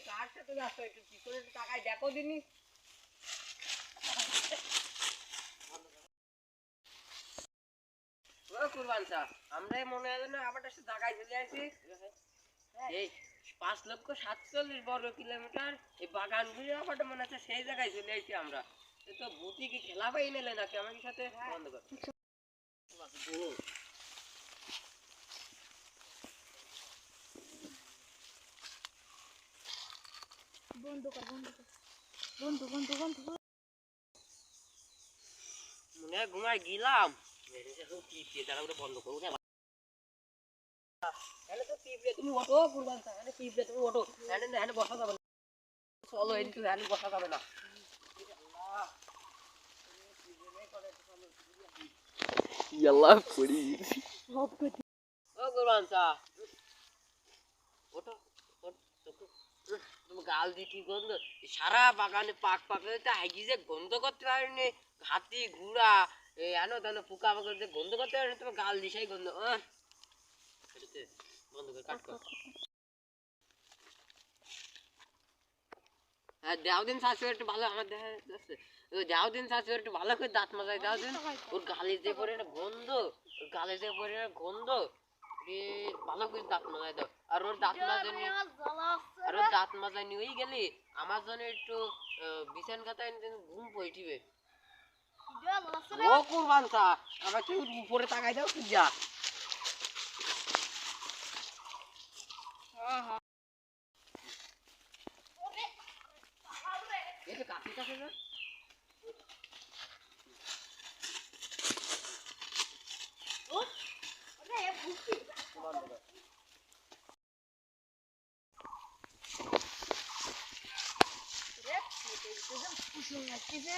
কার সাথে যাচ্ছ একটু পিছনে তাকায় দেখো দিনি। আমরাই মনে হয় না আবার একটা জায়গায় চলে আসি। এই 5,47,000 বর্গ কিলোমিটার এই বাগান ঘুরে আবার মনে হচ্ছে সেই জায়গায় চলে আসি আমরা। তো ভূতি কি খেলা পাই নিলে নাকি আমার সাথে বন্ধ কর। বন্ধু কর বন্ধু কর বন্ধু বন্ধু বন্ধু মনে হয় ঘুমাই গেলাম। তারা বন্ধ করবো তুমি ওঠো কুরবান তুমি ওঠো বসা যাবে না। চলো এদিকে বসা যাবে না। ইয়াল্লাহ পড়ি ও কুরবান ওঠো তুমি গাল দিয়ে কি গন্ধ সারা বাগানে পাক পাক হাগি যে গন্ধ করতে পারিনি। হাতি ঘুড়া এনো তেন পোকা পাকা যে গন্ধ করতে পারিনি তোমার গাল দিশাই গন্ধ। বন্ধ করে কাট কর। হ্যাঁ দেও দিন শাশু একটু ভালো আমার দেখা যাচ্ছে। দেও দিন শাশু একটু ভালো করে দাঁত মাজায় দেও দিন। ওর গালে যে পরে না গন্ধ ওর গালে যে পরে না গন্ধ ভালো করে দাঁত মাজায় দাও। আর ওর দাঁত মাজানি আর ওর দাঁত মাজানি ওই গেলি আমার জন্য একটু বিছান খাতায় ঘুম পইটিবে। ও কুরবান তা আমার কি উপরে তাকাই দাও তুই যা। এটা কাছে কাছে না কুসুম লাগতেছে